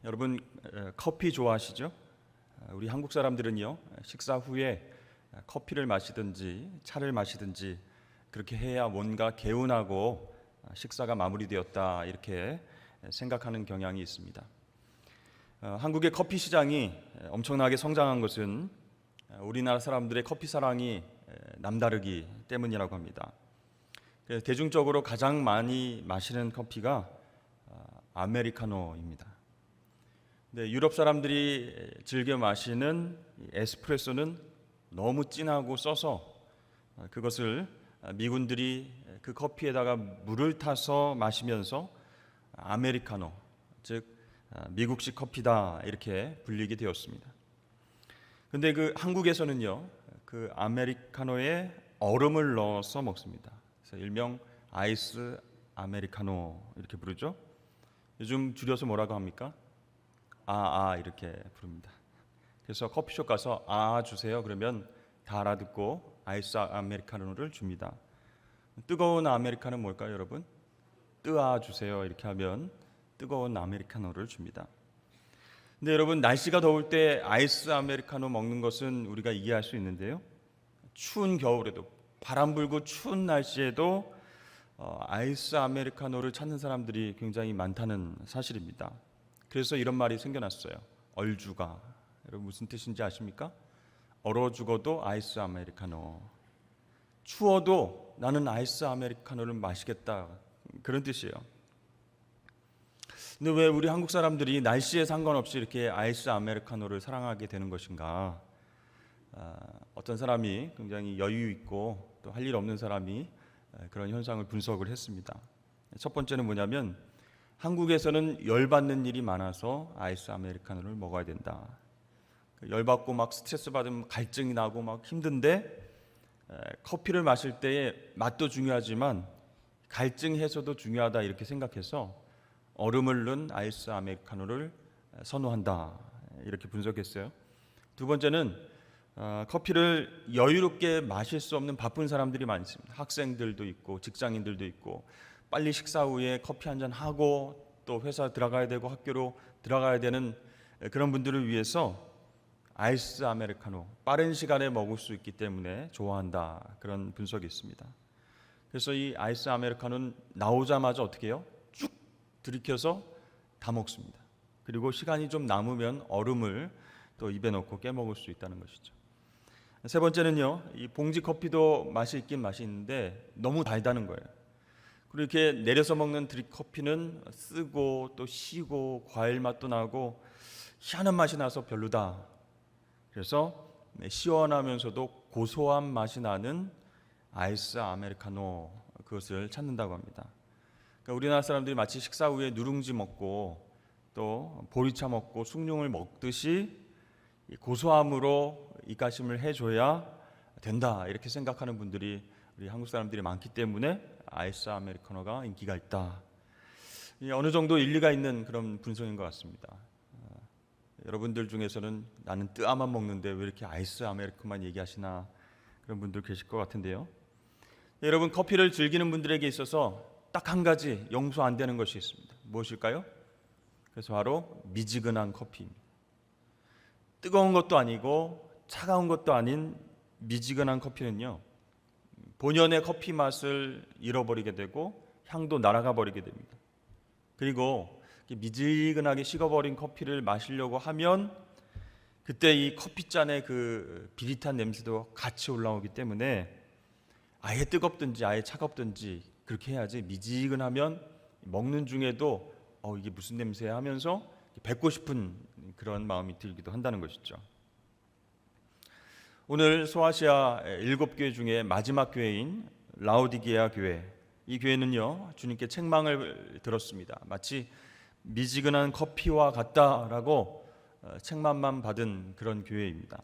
여러분 커피 좋아하시죠? 우리 한국 사람들은요, 식사 후에 커피를 마시든지 차를 마시든지 그렇게 해야 뭔가 개운하고 식사가 마무리되었다 이렇게 생각하는 경향이 있습니다. 한국의 커피 시장이 엄청나게 성장한 것은 우리나라 사람들의 커피 사랑이 남다르기 때문이라고 합니다. 대중적으로 가장 많이 마시는 커피가 아메리카노입니다. 유럽 사람들이 즐겨 마시는 에스프레소는 너무 진하고 써서 그것을 미군들이 그 커피에다가 물을 타서 마시면서 아메리카노, 즉 미국식 커피다 이렇게 불리게 되었습니다. 근데 그 한국에서는요, 그 아메리카노에 얼음을 넣어서 먹습니다. 그래서 일명 아이스 아메리카노 이렇게 부르죠. 요즘 줄여서 뭐라고 합니까? 이렇게 부릅니다. 그래서 커피숍 가서 주세요 그러면 다 알아듣고 아이스 아메리카노를 줍니다. 뜨거운 아메리카노는 뭘까요, 여러분? 주세요 이렇게 하면 뜨거운 아메리카노를 줍니다. 근데 여러분, 날씨가 더울 때 아이스 아메리카노 먹는 것은 우리가 이해할 수 있는데요, 추운 겨울에도, 바람 불고 추운 날씨에도 아이스 아메리카노를 찾는 사람들이 굉장히 많다는 사실입니다. 그래서 이런 말이 생겨났어요. 얼죽아. 여러분 무슨 뜻인지 아십니까? 얼어 죽어도 아이스 아메리카노. 추워도 나는 아이스 아메리카노를 마시겠다. 그런 뜻이에요. 근데 왜 우리 한국 사람들이 날씨에 상관없이 이렇게 아이스 아메리카노를 사랑하게 되는 것인가? 어떤 사람이 굉장히 여유 있고 또 할 일 없는 사람이 그런 현상을 분석을 했습니다. 첫 번째는 뭐냐면, 한국에서는 열받는 일이 많아서 아이스 아메리카노를 먹어야 된다. 열받고 막 스트레스 받으면 갈증이 나고 막 힘든데, 커피를 마실 때의 맛도 중요하지만 갈증 해소도 중요하다 이렇게 생각해서 얼음을 넣은 아이스 아메리카노를 선호한다 이렇게 분석했어요. 두 번째는 커피를 여유롭게 마실 수 없는 바쁜 사람들이 많습니다. 학생들도 있고 직장인들도 있고, 빨리 식사 후에 커피 한잔 하고 또 회사 들어가야 되고 학교로 들어가야 되는 그런 분들을 위해서 아이스 아메리카노, 빠른 시간에 먹을 수 있기 때문에 좋아한다, 그런 분석이 있습니다. 그래서 이 아이스 아메리카노는 나오자마자 어떻게 해요? 쭉 들이켜서 다 먹습니다. 그리고 시간이 좀 남으면 얼음을 또 입에 넣고 깨먹을 수 있다는 것이죠. 세 번째는요, 이 봉지 커피도 맛이 있긴 맛이 있는데 너무 달다는 거예요. 그리고 이렇게 내려서 먹는 드립 커피는 쓰고 또 시고 과일 맛도 나고 희한한 맛이 나서 별로다. 그래서 시원하면서도 고소한 맛이 나는 아이스 아메리카노, 그것을 찾는다고 합니다. 그러니까 우리나라 사람들이 마치 식사 후에 누룽지 먹고 또 보리차 먹고 숭늉을 먹듯이 고소함으로 입가심을 해줘야 된다 이렇게 생각하는 분들이 우리 한국 사람들이 많기 때문에 아이스 아메리카노가 인기가 있다. 어느 정도 일리가 있는 그런 분석인 것 같습니다. 여러분들 중에서는 나는 뜨아만 먹는데 왜 이렇게 아이스 아메리카노만 얘기하시나, 그런 분들 계실 것 같은데요. 여러분, 커피를 즐기는 분들에게 있어서 딱 한 가지 용서 안 되는 것이 있습니다. 무엇일까요? 그래서 바로 미지근한 커피입니다. 뜨거운 것도 아니고 차가운 것도 아닌 미지근한 커피는요, 본연의 커피 맛을 잃어버리게 되고 향도 날아가 버리게 됩니다. 그리고 미지근하게 식어버린 커피를 마시려고 하면 그때 이 커피잔의 그 비릿한 냄새도 같이 올라오기 때문에 아예 뜨겁든지 아예 차갑든지 그렇게 해야지, 미지근하면 먹는 중에도 이게 무슨 냄새야 하면서 뱉고 싶은 그런 마음이 들기도 한다는 것이죠. 오늘 소아시아 7교회 중에 마지막 교회인 라오디게아 교회, 이 교회는요, 주님께 책망을 들었습니다. 마치 미지근한 커피와 같다라고 책망만 받은 그런 교회입니다.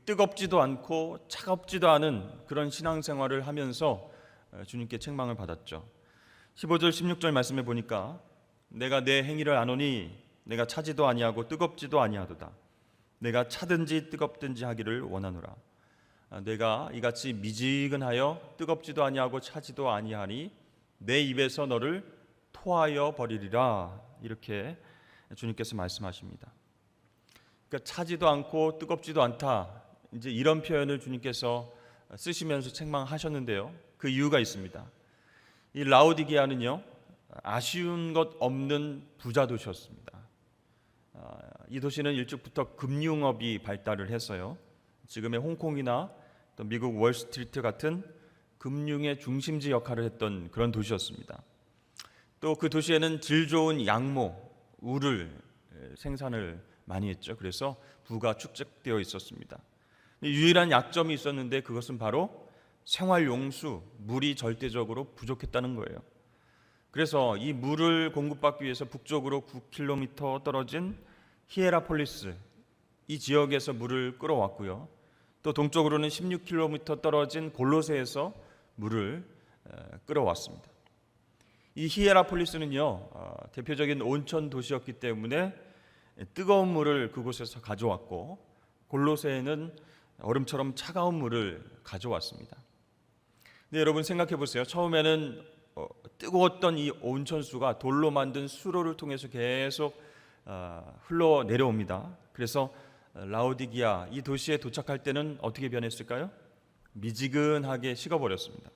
뜨겁지도 않고 차갑지도 않은 그런 신앙생활을 하면서 주님께 책망을 받았죠. 15절 16절 말씀에 보니까, 내가 내 행위를 아노니 내가 차지도 아니하고 뜨겁지도 아니하도다. 내가 차든지 뜨겁든지 하기를 원하노라. 내가 이같이 미지근하여 뜨겁지도 아니하고 차지도 아니하니 내 입에서 너를 토하여 버리리라. 이렇게 주님께서 말씀하십니다. 그러니까 차지도 않고 뜨겁지도 않다. 이제 이런 표현을 주님께서 쓰시면서 책망하셨는데요. 그 이유가 있습니다. 이 라오디게아는요, 아쉬운 것 없는 부자 도시였습니다. 이 도시는 일찍부터 금융업이 발달을 했어요. 지금의 홍콩이나 또 미국 월스트리트 같은 금융의 중심지 역할을 했던 그런 도시였습니다. 또 그 도시에는 질 좋은 양모, 울을 생산을 많이 했죠. 그래서 부가 축적되어 있었습니다. 유일한 약점이 있었는데 그것은 바로 생활용수, 물이 절대적으로 부족했다는 거예요. 그래서 이 물을 공급받기 위해서 북쪽으로 9km 떨어진 히에라폴리스, 이 지역에서 물을 끌어왔고요. 또 동쪽으로는 16km 떨어진 골로새에서 물을 끌어왔습니다. 이 히에라폴리스는요, 대표적인 온천 도시였기 때문에 뜨거운 물을 그곳에서 가져왔고, 골로새에는 얼음처럼 차가운 물을 가져왔습니다. 근데 여러분 생각해 보세요. 처음에는 뜨거웠던 이 온천수가 돌로 만든 수로를 통해서 계속 흘러 내려옵니다. 그래서 라오디기아 이 도시에 도착할 때는 어떻게 변했을까요? 미지근하게 식어버렸습니다.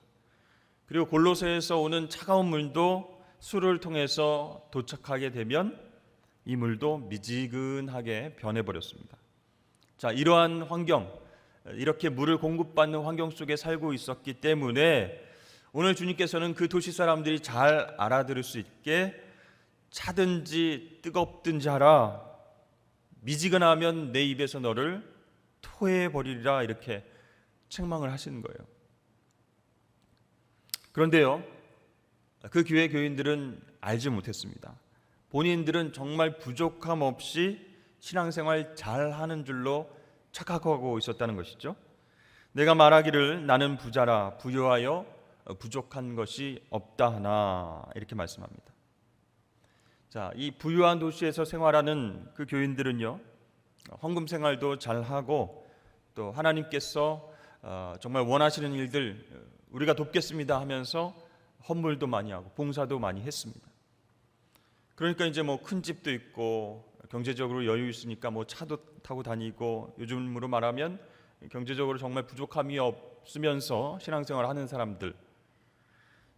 그리고 골로새에서 오는 차가운 물도 수를 통해서 도착하게 되면 이 물도 미지근하게 변해버렸습니다. 자, 이러한 환경, 이렇게 물을 공급받는 환경 속에 살고 있었기 때문에 오늘 주님께서는 그 도시 사람들이 잘 알아들을 수 있게 차든지 뜨겁든지 하라, 미지근하면 내 입에서 너를 토해버리리라, 이렇게 책망을 하시는 거예요. 그런데요, 그 교회 교인들은 알지 못했습니다. 본인들은 정말 부족함 없이 신앙생활 잘하는 줄로 착각하고 있었다는 것이죠. 내가 말하기를 나는 부자라 부유하여 부족한 것이 없다 하나, 이렇게 말씀합니다. 자, 이 부유한 도시에서 생활하는 그 교인들은요, 헌금 생활도 잘하고 또 하나님께서 정말 원하시는 일들 우리가 돕겠습니다 하면서 헌물도 많이 하고 봉사도 많이 했습니다. 그러니까 이제 뭐 큰 집도 있고 경제적으로 여유 있으니까 뭐 차도 타고 다니고, 요즘으로 말하면 경제적으로 정말 부족함이 없으면서 신앙생활을 하는 사람들,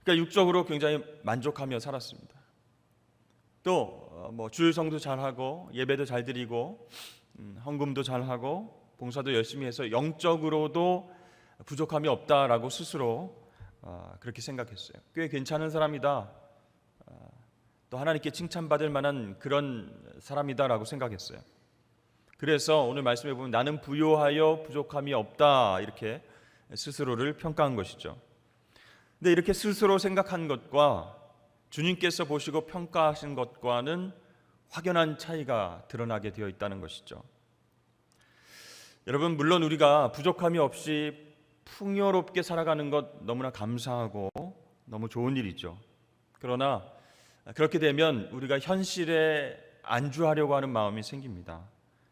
그러니까 육적으로 굉장히 만족하며 살았습니다. 또 뭐 주일성도 잘하고 예배도 잘 드리고 헌금도 잘하고 봉사도 열심히 해서 영적으로도 부족함이 없다라고 스스로 그렇게 생각했어요. 꽤 괜찮은 사람이다, 또 하나님께 칭찬받을 만한 그런 사람이다라고 생각했어요. 그래서 오늘 말씀해 보면 나는 부요하여 부족함이 없다, 이렇게 스스로를 평가한 것이죠. 근데 이렇게 스스로 생각한 것과 주님께서 보시고 평가하신 것과는 확연한 차이가 드러나게 되어 있다는 것이죠. 여러분, 물론 우리가 부족함이 없이 풍요롭게 살아가는 것 너무나 감사하고 너무 좋은 일이죠. 그러나 그렇게 되면 우리가 현실에 안주하려고 하는 마음이 생깁니다.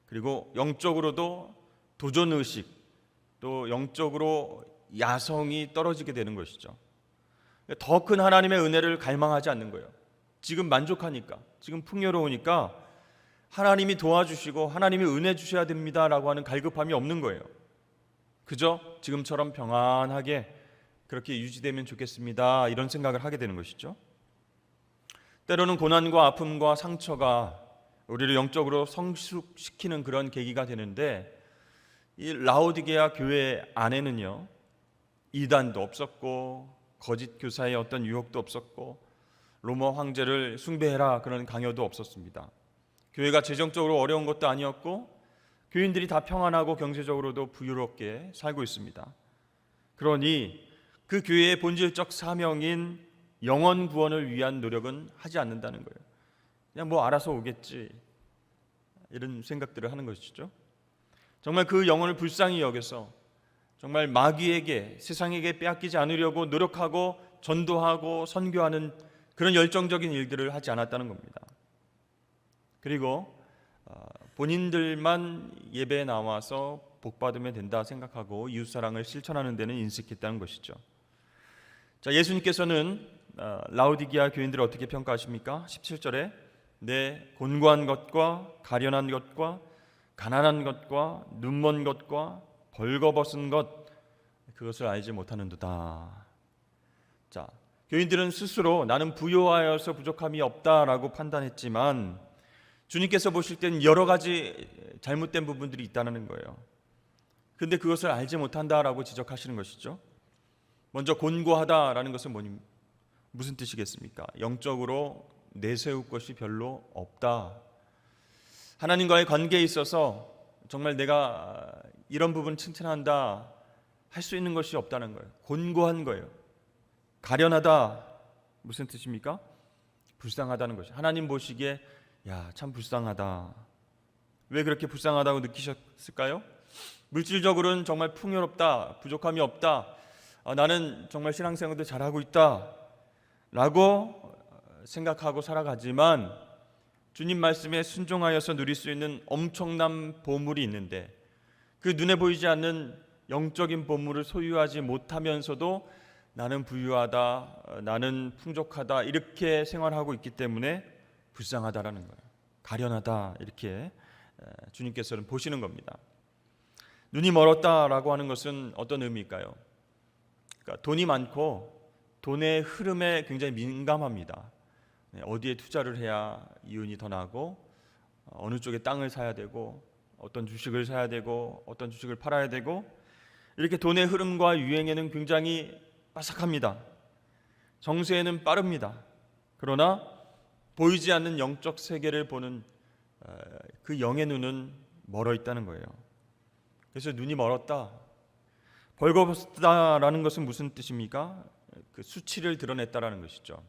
그리고 영적으로도 도전의식, 또 영적으로 야성이 떨어지게 되는 것이죠. 더 큰 하나님의 은혜를 갈망하지 않는 거예요. 지금 만족하니까, 지금 풍요로우니까 하나님이 도와주시고 하나님이 은혜 주셔야 됩니다라고 하는 갈급함이 없는 거예요. 그저 지금처럼 평안하게 그렇게 유지되면 좋겠습니다, 이런 생각을 하게 되는 것이죠. 때로는 고난과 아픔과 상처가 우리를 영적으로 성숙시키는 그런 계기가 되는데, 이 라오디게아 교회 안에는요, 이단도 없었고 거짓 교사의 어떤 유혹도 없었고 로마 황제를 숭배해라 그런 강요도 없었습니다. 교회가 재정적으로 어려운 것도 아니었고 교인들이 다 평안하고 경제적으로도 부유롭게 살고 있습니다. 그러니 그 교회의 본질적 사명인 영혼 구원을 위한 노력은 하지 않는다는 거예요. 그냥 뭐 알아서 오겠지, 이런 생각들을 하는 것이죠. 정말 그 영혼을 불쌍히 여겨서 정말 마귀에게, 세상에게 빼앗기지 않으려고 노력하고 전도하고 선교하는 그런 열정적인 일들을 하지 않았다는 겁니다. 그리고 본인들만 예배에 나와서 복받으면 된다 생각하고 이웃사랑을 실천하는 데는 인색했다는 것이죠. 자, 예수님께서는 라오디게아 교인들을 어떻게 평가하십니까? 17절에 내 곤고한 것과 가련한 것과 가난한 것과 눈먼 것과 벌거벗은 것 그것을 알지 못하는도다. 자, 교인들은 스스로 나는 부요하여서 부족함이 없다라고 판단했지만 주님께서 보실 때는 여러 가지 잘못된 부분들이 있다는 거예요. 그런데 그것을 알지 못한다라고 지적하시는 것이죠. 먼저 곤고하다라는 것은 무슨 뜻이겠습니까? 영적으로 내세울 것이 별로 없다. 하나님과의 관계에 있어서 정말 내가 이런 부분 칭찬한다 할 수 있는 것이 없다는 거예요. 곤고한 거예요. 가련하다 무슨 뜻입니까? 불쌍하다는 것이. 하나님 보시기에 야, 참 불쌍하다. 왜 그렇게 불쌍하다고 느끼셨을까요? 물질적으로는 정말 풍요롭다, 부족함이 없다, 나는 정말 신앙생활도 잘하고 있다 라고 생각하고 살아가지만 주님 말씀에 순종하여서 누릴 수 있는 엄청난 보물이 있는데 그 눈에 보이지 않는 영적인 보물을 소유하지 못하면서도 나는 부유하다, 나는 풍족하다 이렇게 생활하고 있기 때문에 불쌍하다라는 거예요. 가련하다 이렇게 주님께서는 보시는 겁니다. 눈이 멀었다라고 하는 것은 어떤 의미일까요? 그러니까 돈이 많고 돈의 흐름에 굉장히 민감합니다. 어디에 투자를 해야 이윤이 더 나고 어느 쪽에 땅을 사야 되고 어떤 주식을 사야 되고 어떤 주식을 팔아야 되고 이렇게 돈의 흐름과 유행에는 굉장히 빠삭합니다. 정세에는 빠릅니다. 그러나 보이지 않는 영적 세계를 보는 그 영의 눈은 멀어 있다는 거예요. 그래서 눈이 멀었다. 벌거벗다라는 것은 무슨 뜻입니까? 그 수치를 드러냈다라는 것이죠.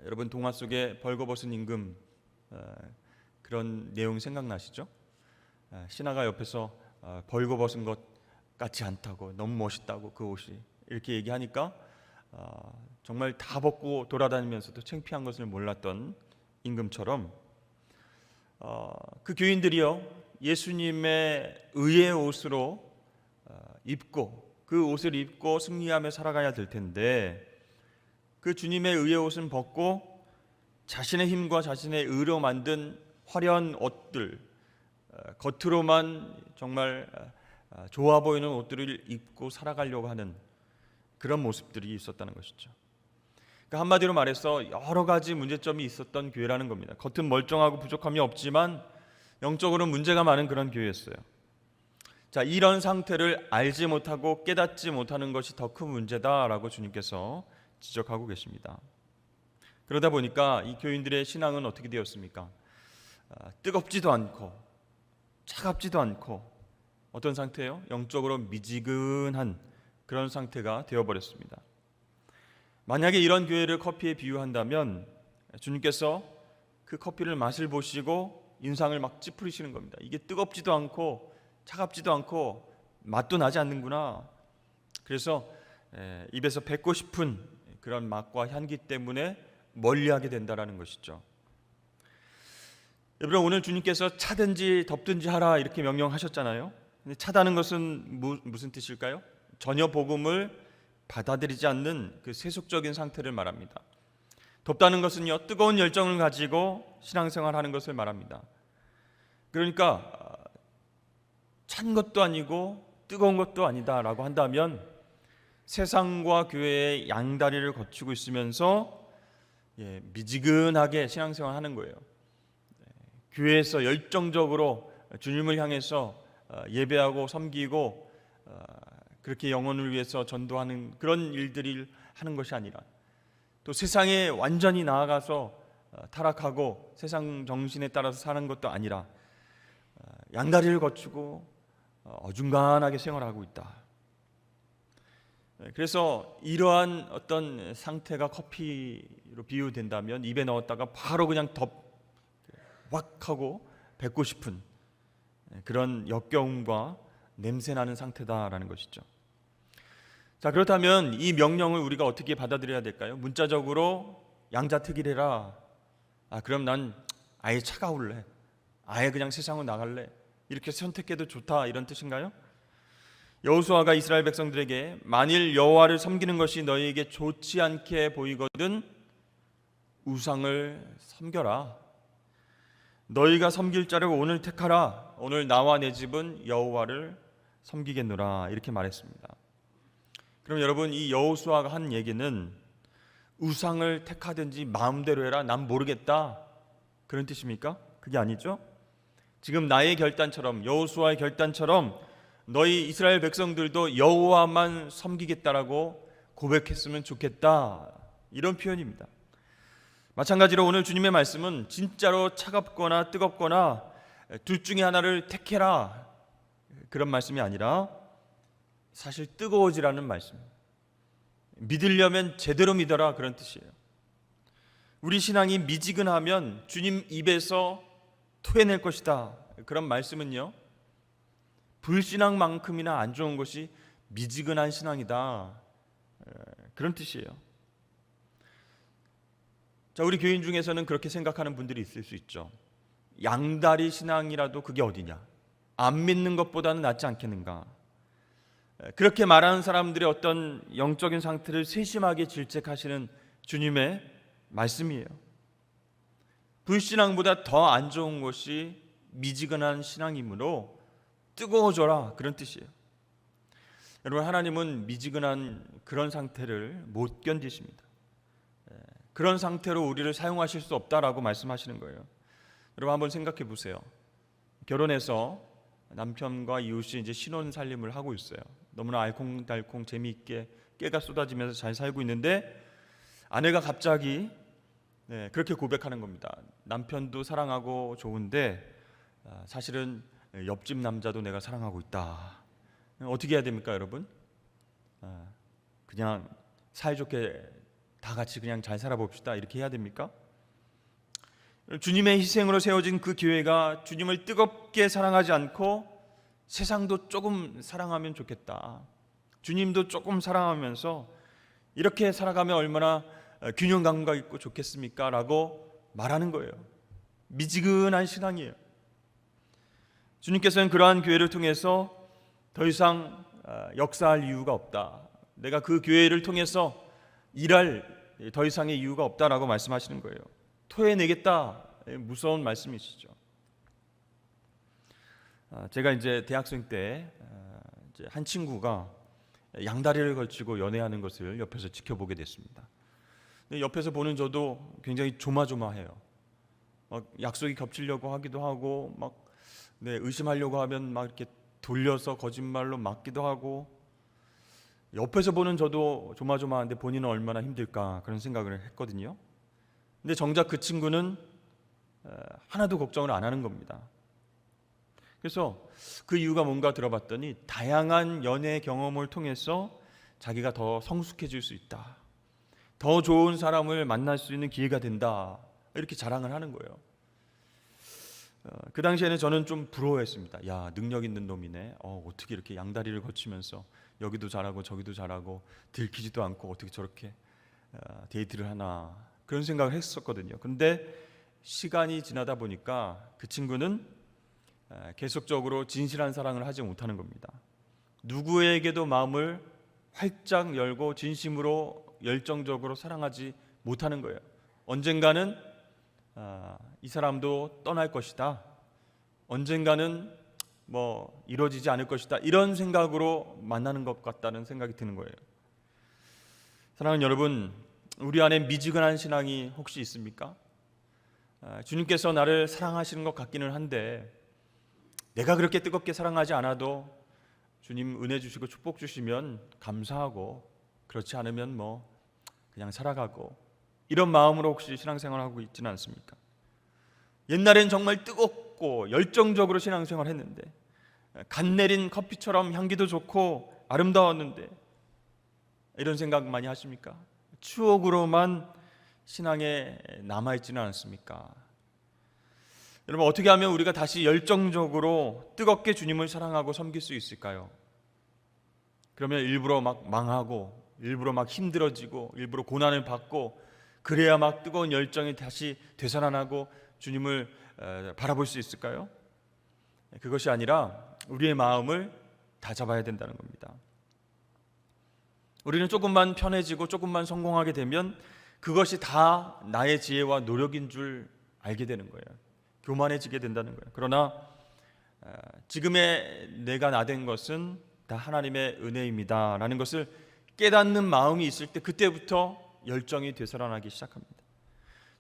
여러분 동화 속에 벌거벗은 임금 그런 내용 생각나시죠? 신하가 옆에서 벌거벗은 것 같지 않다고, 너무 멋있다고 그 옷이 이렇게 얘기하니까 정말 다 벗고 돌아다니면서도 창피한 것을 몰랐던 임금처럼 그 교인들이요 예수님의 의의 옷으로 입고 그 옷을 입고 승리하며 살아가야 될 텐데 그 주님의 의의 옷은 벗고 자신의 힘과 자신의 의로 만든 화려한 옷들, 겉으로만 정말 좋아 보이는 옷들을 입고 살아가려고 하는 그런 모습들이 있었다는 것이죠. 그러니까 한마디로 말해서 여러 가지 문제점이 있었던 교회라는 겁니다. 겉은 멀쩡하고 부족함이 없지만 영적으로 문제가 많은 그런 교회였어요. 자, 이런 상태를 알지 못하고 깨닫지 못하는 것이 더 큰 문제다라고 주님께서 지적하고 계십니다. 그러다 보니까 이 교인들의 신앙은 어떻게 되었습니까? 뜨겁지도 않고 차갑지도 않고 어떤 상태예요? 영적으로 미지근한 그런 상태가 되어버렸습니다. 만약에 이런 교회를 커피에 비유한다면 주님께서 그 커피를 맛을 보시고 인상을 막 찌푸리시는 겁니다. 이게 뜨겁지도 않고 차갑지도 않고 맛도 나지 않는구나. 그래서 입에서 뱉고 싶은 그런 맛과 향기 때문에 멀리하게 된다라는 것이죠. 여러분 오늘 주님께서 차든지 덥든지 하라 이렇게 명령하셨잖아요. 근데 차다는 것은 무슨 뜻일까요? 전혀 복음을 받아들이지 않는 그 세속적인 상태를 말합니다. 덥다는 것은요 뜨거운 열정을 가지고 신앙생활하는 것을 말합니다. 그러니까 찬 것도 아니고 뜨거운 것도 아니다라고 한다면 세상과 교회의 양다리를 거치고 있으면서 미지근하게 신앙생활하는 거예요. 교회에서 열정적으로 주님을 향해서 예배하고 섬기고 그렇게 영혼을 위해서 전도하는 그런 일들을 하는 것이 아니라 또 세상에 완전히 나아가서 타락하고 세상 정신에 따라서 사는 것도 아니라 양다리를 거치고 어중간하게 생활하고 있다. 그래서 이러한 어떤 상태가 커피로 비유된다면 입에 넣었다가 바로 그냥 확 하고 뱉고 싶은 그런 역겨움과 냄새나는 상태다라는 것이죠. 자, 그렇다면 이 명령을 우리가 어떻게 받아들여야 될까요? 문자적으로 양자특일해라. 그럼 난 아예 차가울래. 아예 그냥 세상으로 나갈래. 이렇게 선택해도 좋다 이런 뜻인가요? 여호수아가 이스라엘 백성들에게 만일 여호와를 섬기는 것이 너희에게 좋지 않게 보이거든 우상을 섬겨라. 너희가 섬길 자를 오늘 택하라. 오늘 나와 내 집은 여호와를 섬기겠노라. 이렇게 말했습니다. 그럼 여러분, 이 여호수아가 한 얘기는 우상을 택하든지 마음대로 해라, 난 모르겠다, 그런 뜻입니까? 그게 아니죠. 지금 나의 결단처럼, 여호수아의 결단처럼 너희 이스라엘 백성들도 여호와만 섬기겠다라고 고백했으면 좋겠다, 이런 표현입니다. 마찬가지로 오늘 주님의 말씀은 진짜로 차갑거나 뜨겁거나 둘 중에 하나를 택해라, 그런 말씀이 아니라 사실 뜨거워지라는 말씀입니다. 믿으려면 제대로 믿어라, 그런 뜻이에요. 우리 신앙이 미지근하면 주님 입에서 토해낼 것이다, 그런 말씀은요, 불신앙만큼이나 안 좋은 것이 미지근한 신앙이다, 그런 뜻이에요. 자, 우리 교인 중에서는 그렇게 생각하는 분들이 있을 수 있죠. 양다리 신앙이라도 그게 어디냐, 안 믿는 것보다는 낫지 않겠는가. 그렇게 말하는 사람들의 어떤 영적인 상태를 세심하게 질책하시는 주님의 말씀이에요. 불신앙보다 더 안 좋은 것이 미지근한 신앙이므로 뜨거워져라, 그런 뜻이에요. 여러분, 하나님은 미지근한 그런 상태를 못 견디십니다. 그런 상태로 우리를 사용하실 수 없다라고 말씀하시는 거예요. 여러분, 한번 생각해 보세요. 결혼해서 남편과 이웃이 이제 신혼 살림을 하고 있어요. 너무나 알콩달콩 재미있게 깨가 쏟아지면서 잘 살고 있는데 아내가 갑자기 그렇게 고백하는 겁니다. 남편도 사랑하고 좋은데 사실은 옆집 남자도 내가 사랑하고 있다. 어떻게 해야 됩니까, 여러분? 그냥 사이좋게 다 같이 그냥 잘 살아봅시다, 이렇게 해야 됩니까? 주님의 희생으로 세워진 그 교회가 주님을 뜨겁게 사랑하지 않고 세상도 조금 사랑하면 좋겠다, 주님도 조금 사랑하면서 이렇게 살아가면 얼마나 균형 감각 있고 좋겠습니까? 라고 말하는 거예요. 미지근한 신앙이에요. 주님께서는 그러한 교회를 통해서 더 이상 역사할 이유가 없다, 내가 그 교회를 통해서 일할 더 이상의 이유가 없다라고 말씀하시는 거예요. 토해내겠다, 무서운 말씀이시죠. 제가 이제 대학생 때 한 친구가 양다리를 걸치고 연애하는 것을 옆에서 지켜보게 됐습니다. 옆에서 보는 저도 굉장히 조마조마해요. 막 약속이 겹치려고 하기도 하고, 막 의심하려고 하면 막 이렇게 돌려서 거짓말로 막기도 하고, 옆에서 보는 저도 조마조마한데 본인은 얼마나 힘들까, 그런 생각을 했거든요. 근데 정작 그 친구는 하나도 걱정을 안 하는 겁니다. 그래서 그 이유가 뭔가 들어봤더니 다양한 연애 경험을 통해서 자기가 더 성숙해질 수 있다, 더 좋은 사람을 만날 수 있는 기회가 된다, 이렇게 자랑을 하는 거예요. 그 당시에는 저는 좀 부러워했습니다. 야, 능력 있는 놈이네. 어떻게 이렇게 양다리를 거치면서 여기도 잘하고 저기도 잘하고 들키지도 않고 어떻게 저렇게 데이트를 하나, 그런 생각을 했었거든요. 근데 시간이 지나다 보니까 그 친구는 계속적으로 진실한 사랑을 하지 못하는 겁니다. 누구에게도 마음을 활짝 열고 진심으로 열정적으로 사랑하지 못하는 거예요. 언젠가는 이 사람도 떠날 것이다, 언젠가는 뭐 이루어지지 않을 것이다, 이런 생각으로 만나는 것 같다는 생각이 드는 거예요. 사랑하는 여러분, 우리 안에 미지근한 신앙이 혹시 있습니까? 주님께서 나를 사랑하시는 것 같기는 한데 내가 그렇게 뜨겁게 사랑하지 않아도 주님 은혜 주시고 축복 주시면 감사하고, 그렇지 않으면 뭐 그냥 살아가고, 이런 마음으로 혹시 신앙생활하고 있지는 않습니까? 옛날엔 정말 뜨겁고 열정적으로 신앙생활 했는데, 갓 내린 커피처럼 향기도 좋고 아름다웠는데, 이런 생각 많이 하십니까? 추억으로만 신앙에 남아있지는 않습니까? 여러분, 어떻게 하면 우리가 다시 열정적으로 뜨겁게 주님을 사랑하고 섬길 수 있을까요? 그러면 일부러 막 망하고, 일부러 막 힘들어지고, 일부러 고난을 받고, 그래야 막 뜨거운 열정이 다시 되살아나고 주님을 바라볼 수 있을까요? 그것이 아니라 우리의 마음을 다잡아야 된다는 겁니다. 우리는 조금만 편해지고 조금만 성공하게 되면 그것이 다 나의 지혜와 노력인 줄 알게 되는 거예요. 교만해지게 된다는 거예요. 그러나 지금의 내가 나된 것은 다 하나님의 은혜입니다 라는 것을 깨닫는 마음이 있을 때 그때부터 열정이 되살아나기 시작합니다.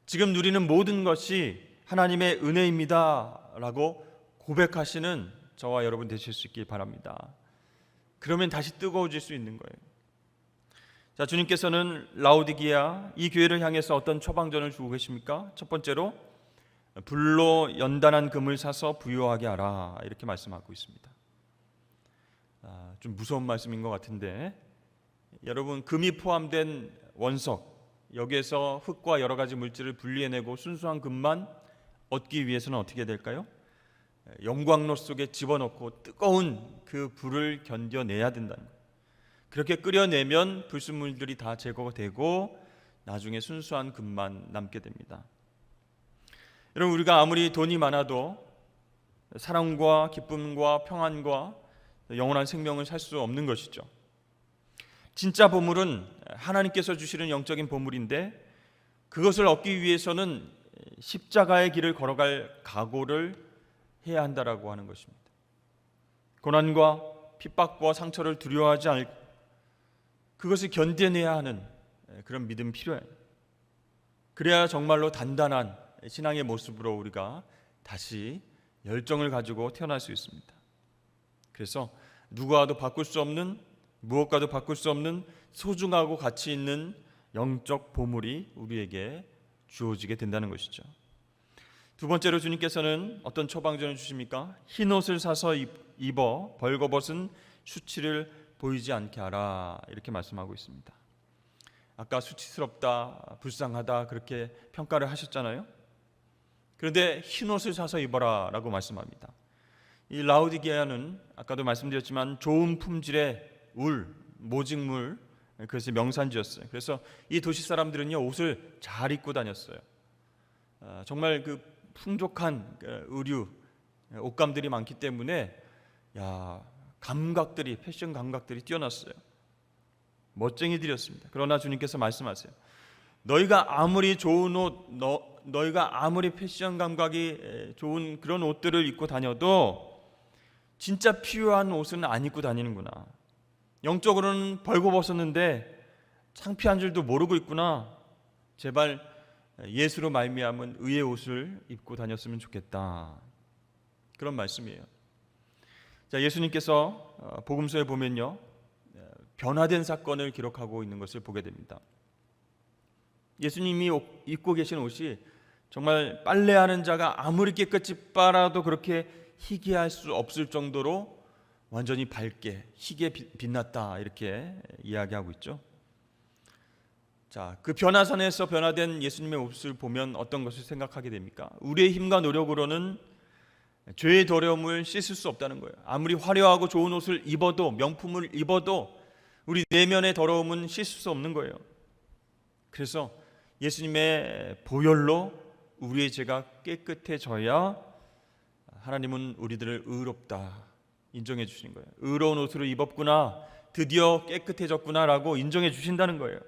지금 누리는 모든 것이 하나님의 은혜입니다 라고 고백하시는 저와 여러분 되실 수 있길 바랍니다. 그러면 다시 뜨거워질 수 있는 거예요. 자, 주님께서는 라오디게아 이 교회를 향해서 어떤 처방전을 주고 계십니까? 첫 번째로 불로 연단한 금을 사서 부유하게 하라 이렇게 말씀하고 있습니다. 좀 무서운 말씀인 것 같은데 여러분, 금이 포함된 원석 여기에서 흙과 여러 가지 물질을 분리해내고 순수한 금만 얻기 위해서는 어떻게 될까요? 영광로 속에 집어넣고 뜨거운 그 불을 견뎌내야 된다는 거예요. 그렇게 끓여내면 불순물들이 다 제거가 되고 나중에 순수한 금만 남게 됩니다. 여러분, 우리가 아무리 돈이 많아도 사랑과 기쁨과 평안과 영원한 생명을 살 수 없는 것이죠. 진짜 보물은 하나님께서 주시는 영적인 보물인데 그것을 얻기 위해서는 십자가의 길을 걸어갈 각오를 해야 한다라고 하는 것입니다. 고난과 핍박과 상처를 두려워하지 않고 그것을 견뎌내야 하는 그런 믿음이 필요해요. 그래야 정말로 단단한 신앙의 모습으로 우리가 다시 열정을 가지고 태어날 수 있습니다. 그래서 누구와도 바꿀 수 없는, 무엇과도 바꿀 수 없는 소중하고 가치 있는 영적 보물이 우리에게 주어지게 된다는 것이죠. 두 번째로 주님께서는 어떤 처방전을 주십니까? 흰 옷을 사서 입어 벌거벗은 수치를 보이지 않게 하라 이렇게 말씀하고 있습니다. 아까 수치스럽다, 불쌍하다 그렇게 평가를 하셨잖아요. 그런데 흰 옷을 사서 입어라 라고 말씀합니다. 이 라오디게아는 아까도 말씀드렸지만 좋은 품질의 울, 모직물, 그래서 명산지였어요. 그래서 이 도시 사람들은요 옷을 잘 입고 다녔어요. 정말 그 풍족한 의류, 옷감들이 많기 때문에 감각들이, 패션 감각들이 뛰어났어요. 멋쟁이들이었습니다. 그러나 주님께서 말씀하세요. 너희가 아무리 좋은 옷, 너희가 아무리 패션 감각이 좋은 그런 옷들을 입고 다녀도 진짜 필요한 옷은 안 입고 다니는구나. 영적으로는 벌거벗었는데 창피한 줄도 모르고 있구나. 제발 예수로 말미암은 의의 옷을 입고 다녔으면 좋겠다. 그런 말씀이에요. 자, 예수님께서 복음서에 보면요 변화된 사건을 기록하고 있는 것을 보게 됩니다. 예수님이 입고 계신 옷이 정말 빨래하는 자가 아무리 깨끗이 빨아도 그렇게 희귀할 수 없을 정도로 완전히 밝게 희게 빛났다 이렇게 이야기하고 있죠. 자, 그 변화산에서 변화된 예수님의 옷을 보면 어떤 것을 생각하게 됩니까? 우리의 힘과 노력으로는 죄의 더러움을 씻을 수 없다는 거예요. 아무리 화려하고 좋은 옷을 입어도, 명품을 입어도 우리 내면의 더러움은 씻을 수 없는 거예요. 그래서 예수님의 보혈로 우리의 죄가 깨끗해져야 하나님은 우리들을 의롭다 인정해 주시는 거예요. 의로운 옷으로 입었구나, 드디어 깨끗해졌구나 라고 인정해 주신다는 거예요.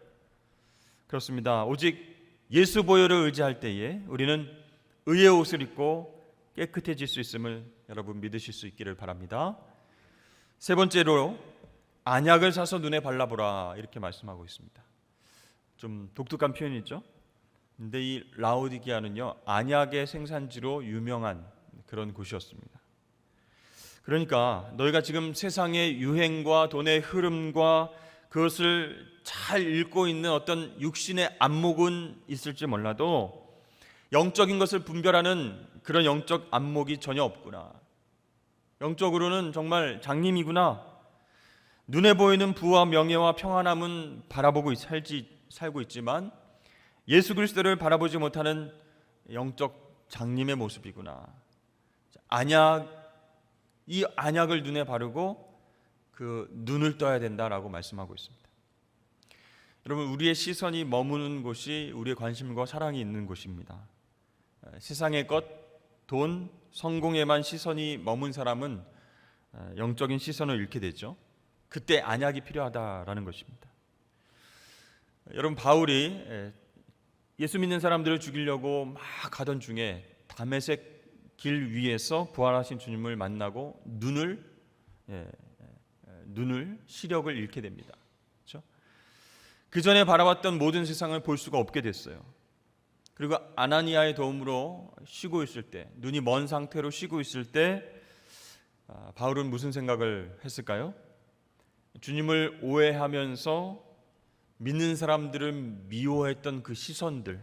그렇습니다. 오직 예수 보혈을 의지할 때에 우리는 의의 옷을 입고 깨끗해질 수 있음을 여러분 믿으실 수 있기를 바랍니다. 세 번째로 안약을 사서 눈에 발라보라 이렇게 말씀하고 있습니다. 좀 독특한 표현이죠. 근데 이 라오디게아는요 안약의 생산지로 유명한 그런 곳이었습니다. 그러니까 너희가 지금 세상의 유행과 돈의 흐름과 그것을 잘 읽고 있는 어떤 육신의 안목은 있을지 몰라도 영적인 것을 분별하는 그런 영적 안목이 전혀 없구나. 영적으로는 정말 장님이구나. 눈에 보이는 부와 명예와 평안함은 바라보고 살고 있지만 예수 그리스도를 바라보지 못하는 영적 장님의 모습이구나. 이 안약을 눈에 바르고 그 눈을 떠야 된다라고 말씀하고 있습니다. 여러분, 우리의 시선이 머무는 곳이 우리의 관심과 사랑이 있는 곳입니다. 세상의 것, 돈, 성공에만 시선이 머문 사람은 영적인 시선을 잃게 되죠. 그때 안약이 필요하다라는 것입니다. 여러분, 바울이 예수 믿는 사람들을 죽이려고 막 가던 중에 다메섹 길 위에서 부활하신 주님을 만나고 눈을 시력을 잃게 됩니다. 그렇죠? 그 전에 바라봤던 모든 세상을 볼 수가 없게 됐어요. 그리고 아나니아의 도움으로 쉬고 있을 때, 눈이 먼 상태로 쉬고 있을 때 바울은 무슨 생각을 했을까요? 주님을 오해하면서 믿는 사람들을 미워했던 그 시선들,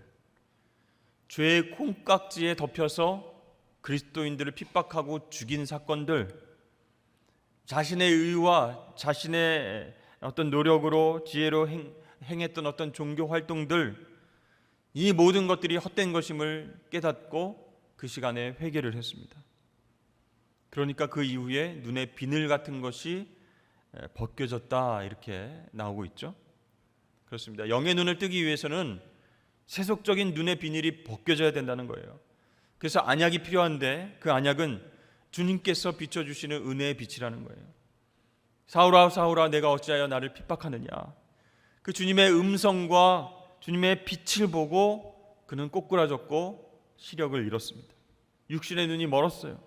죄의 콩깍지에 덮여서 그리스도인들을 핍박하고 죽인 사건들, 자신의 의와 자신의 어떤 노력으로 지혜로 행했던 어떤 종교 활동들, 이 모든 것들이 헛된 것임을 깨닫고 그 시간에 회개를 했습니다. 그러니까 그 이후에 눈에 비늘 같은 것이 벗겨졌다, 이렇게 나오고 있죠. 그렇습니다. 영의 눈을 뜨기 위해서는 세속적인 눈의 비늘이 벗겨져야 된다는 거예요. 그래서 안약이 필요한데 그 안약은 주님께서 비춰주시는 은혜의 빛이라는 거예요. 사울아 사울아 내가 어찌하여 나를 핍박하느냐. 그 주님의 음성과 주님의 빛을 보고 그는 꼬꾸라졌고 시력을 잃었습니다. 육신의 눈이 멀었어요.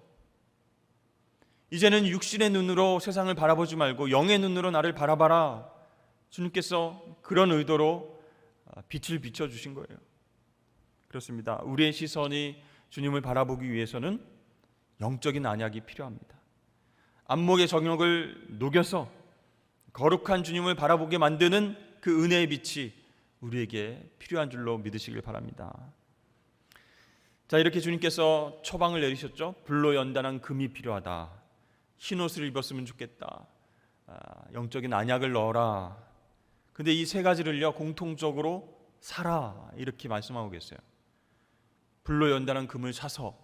이제는 육신의 눈으로 세상을 바라보지 말고 영의 눈으로 나를 바라봐라. 주님께서 그런 의도로 빛을 비춰주신 거예요. 그렇습니다. 우리의 시선이 주님을 바라보기 위해서는 영적인 안약이 필요합니다. 안목의 정욕을 녹여서 거룩한 주님을 바라보게 만드는 그 은혜의 빛이 우리에게 필요한 줄로 믿으시길 바랍니다. 자, 이렇게 주님께서 처방을 내리셨죠. 불로 연단한 금이 필요하다. 흰옷을 입었으면 좋겠다. 영적인 안약을 넣어라. 근데 이 세 가지를요 공통적으로 사라, 이렇게 말씀하고 계세요. 불로 연단한 금을 사서,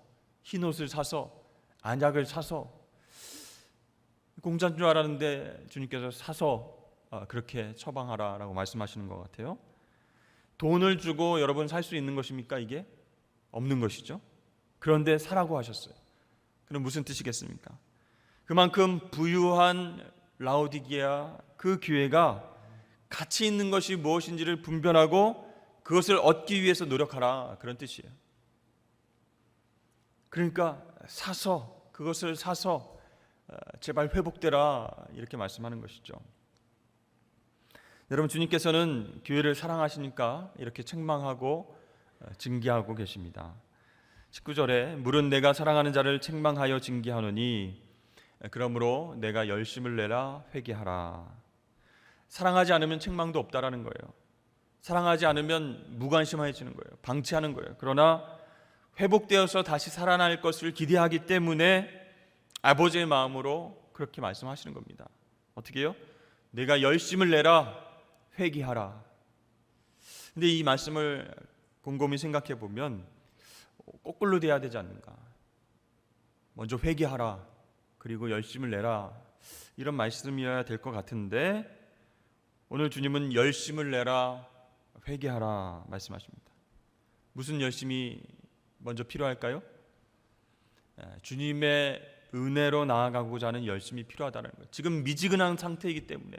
흰옷을 사서, 안약을 사서. 공짜인 줄 알았는데 주님께서 사서 그렇게 처방하라라고 말씀하시는 것 같아요. 돈을 주고 여러분 살 수 있는 것입니까? 이게 없는 것이죠. 그런데 사라고 하셨어요. 그럼 무슨 뜻이겠습니까? 그만큼 부유한 라오디게아 그 교회가 가치 있는 것이 무엇인지를 분별하고 그것을 얻기 위해서 노력하라, 그런 뜻이에요. 그러니까 사서, 그것을 사서 제발 회복되라, 이렇게 말씀하는 것이죠. 여러분, 주님께서는 교회를 사랑하시니까 이렇게 책망하고 징계하고 계십니다. 19절에 물은 내가 사랑하는 자를 책망하여 징계하노니 그러므로 내가 열심을 내라 회개하라. 사랑하지 않으면 책망도 없다라는 거예요. 사랑하지 않으면 무관심해지는 거예요. 방치하는 거예요. 그러나 회복되어서 다시 살아날 것을 기대하기 때문에 아버지의 마음으로 그렇게 말씀하시는 겁니다. 어떻게 해요? 내가 열심을 내라 회개하라. 근데 이 말씀을 곰곰이 생각해 보면 거꾸로 돼야 되지 않는가. 먼저 회개하라, 그리고 열심을 내라, 이런 말씀이어야 될 것 같은데 오늘 주님은 열심을 내라 회개하라 말씀하십니다. 무슨 열심이 먼저 필요할까요? 주님의 은혜로 나아가고자 하는 열심이 필요하다는 거예요. 지금 미지근한 상태이기 때문에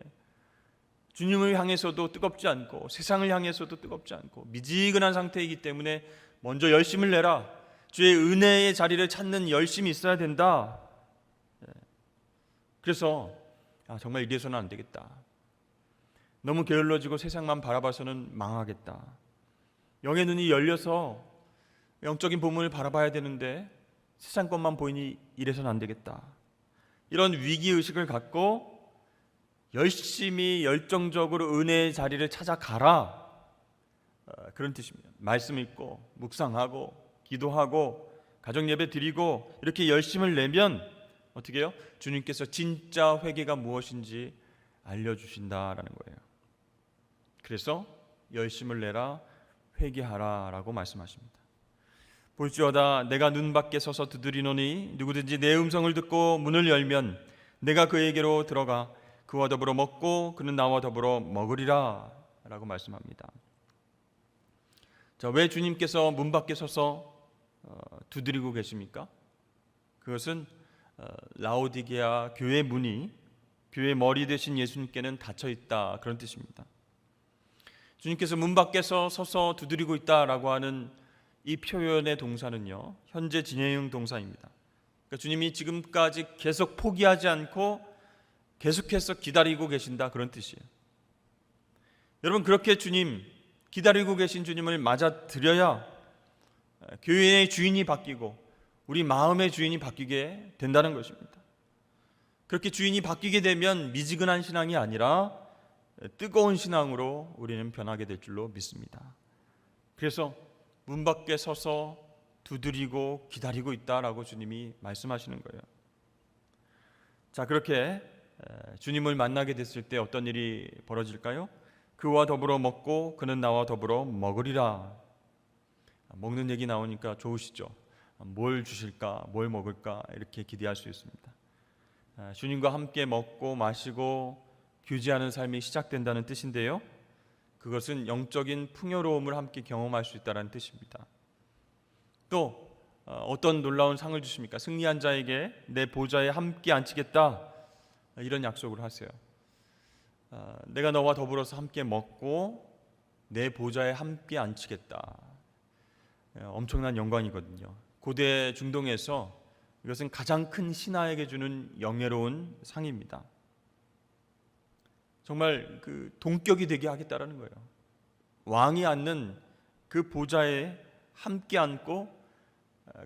주님을 향해서도 뜨겁지 않고 세상을 향해서도 뜨겁지 않고 미지근한 상태이기 때문에 먼저 열심을 내라. 주의 은혜의 자리를 찾는 열심이 있어야 된다. 그래서 정말 이래서는 안 되겠다. 너무 게을러지고 세상만 바라봐서는 망하겠다. 영의 눈이 열려서 영적인 본문을 바라봐야 되는데 세상 것만 보이니 이래서는 안 되겠다. 이런 위기의식을 갖고 열심히 열정적으로 은혜의 자리를 찾아가라, 그런 뜻입니다. 말씀 읽고 묵상하고 기도하고 가정예배 드리고 이렇게 열심을 내면 어떻게 해요? 주님께서 진짜 회개가 무엇인지 알려주신다라는 거예요. 그래서 열심을 내라 회개하라 라고 말씀하십니다. 볼지어다 내가 눈 밖에 서서 두드리노니 누구든지 내 음성을 듣고 문을 열면 내가 그에게로 들어가 그와 더불어 먹고 그는 나와 더불어 먹으리라 라고 말씀합니다. 자, 왜 주님께서 문 밖에 서서 두드리고 계십니까? 그것은 라오디게아 교회 문이 교회 머리 되신 예수님께는 닫혀 있다, 그런 뜻입니다. 주님께서 문 밖에서 서서 두드리고 있다라고 하는 이 표현의 동사는요, 현재 진행 동사입니다. 그러니까 주님이 지금까지 계속 포기하지 않고 계속해서 기다리고 계신다, 그런 뜻이에요. 여러분, 그렇게 주님, 기다리고 계신 주님을 맞아들여야 교회의 주인이 바뀌고 우리 마음의 주인이 바뀌게 된다는 것입니다. 그렇게 주인이 바뀌게 되면 미지근한 신앙이 아니라 뜨거운 신앙으로 우리는 변하게 될 줄로 믿습니다. 그래서 문 밖에 서서 두드리고 기다리고 있다라고 주님이 말씀하시는 거예요. 자, 그렇게 주님을 만나게 됐을 때 어떤 일이 벌어질까요? 그와 더불어 먹고 그는 나와 더불어 먹으리라. 먹는 얘기 나오니까 좋으시죠? 뭘 주실까, 뭘 먹을까 이렇게 기대할 수 있습니다. 주님과 함께 먹고 마시고 교제하는 삶이 시작된다는 뜻인데요, 그것은 영적인 풍요로움을 함께 경험할 수 있다는 뜻입니다. 또 어떤 놀라운 상을 주십니까? 승리한 자에게 내 보좌에 함께 앉히겠다, 이런 약속을 하세요. 내가 너와 더불어서 함께 먹고 내 보좌에 함께 앉히겠다. 엄청난 영광이거든요. 고대 중동에서 이것은 가장 큰 신하에게 주는 영예로운 상입니다. 정말 그 동격이 되게 하겠다라는 거예요. 왕이 앉는 그 보좌에 함께 앉고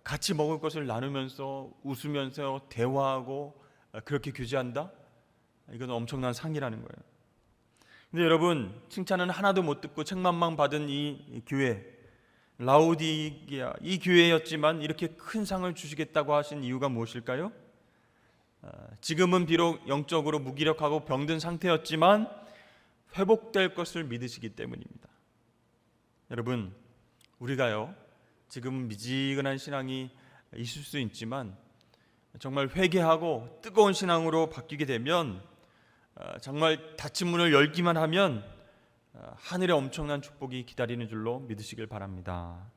같이 먹을 것을 나누면서 웃으면서 대화하고 그렇게 교제한다? 이건 엄청난 상이라는 거예요. 근데 여러분, 칭찬은 하나도 못 듣고 책망만 받은 이 교회, 라오디게아, 이 교회였지만 이렇게 큰 상을 주시겠다고 하신 이유가 무엇일까요? 지금은 비록 영적으로 무기력하고 병든 상태였지만 회복될 것을 믿으시기 때문입니다. 여러분, 우리가요, 지금 미지근한 신앙이 있을 수 있지만 정말 회개하고 뜨거운 신앙으로 바뀌게 되면 정말 닫힌 문을 열기만 하면 하늘의 엄청난 축복이 기다리는 줄로 믿으시길 바랍니다.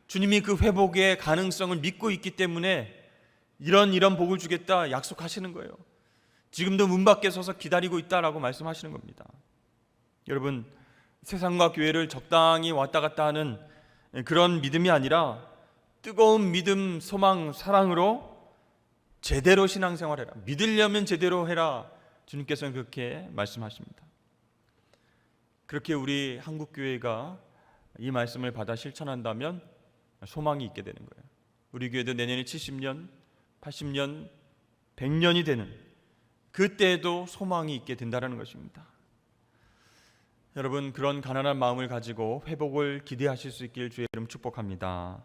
주님이 그 회복의 가능성을 믿고 있기 때문에 이런 복을 주겠다 약속하시는 거예요. 지금도 문 밖에 서서 기다리고 있다라고 말씀하시는 겁니다. 여러분, 세상과 교회를 적당히 왔다 갔다 하는 그런 믿음이 아니라 뜨거운 믿음, 소망, 사랑으로 제대로 신앙생활해라. 믿으려면 제대로 해라. 주님께서는 그렇게 말씀하십니다. 그렇게 우리 한국교회가 이 말씀을 받아 실천한다면 소망이 있게 되는 거예요. 우리 교회도 내년에 70년, 80년, 100년이 되는 그때에도 소망이 있게 된다는 것입니다. 여러분, 그런 가난한 마음을 가지고 회복을 기대하실 수 있길 주의 이름 축복합니다.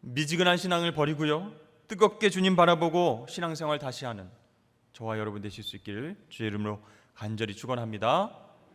미지근한 신앙을 버리고요, 뜨겁게 주님 바라보고 신앙생활 다시 하는 저와 여러분 되실 수 있기를 주의 이름으로 간절히 축원합니다.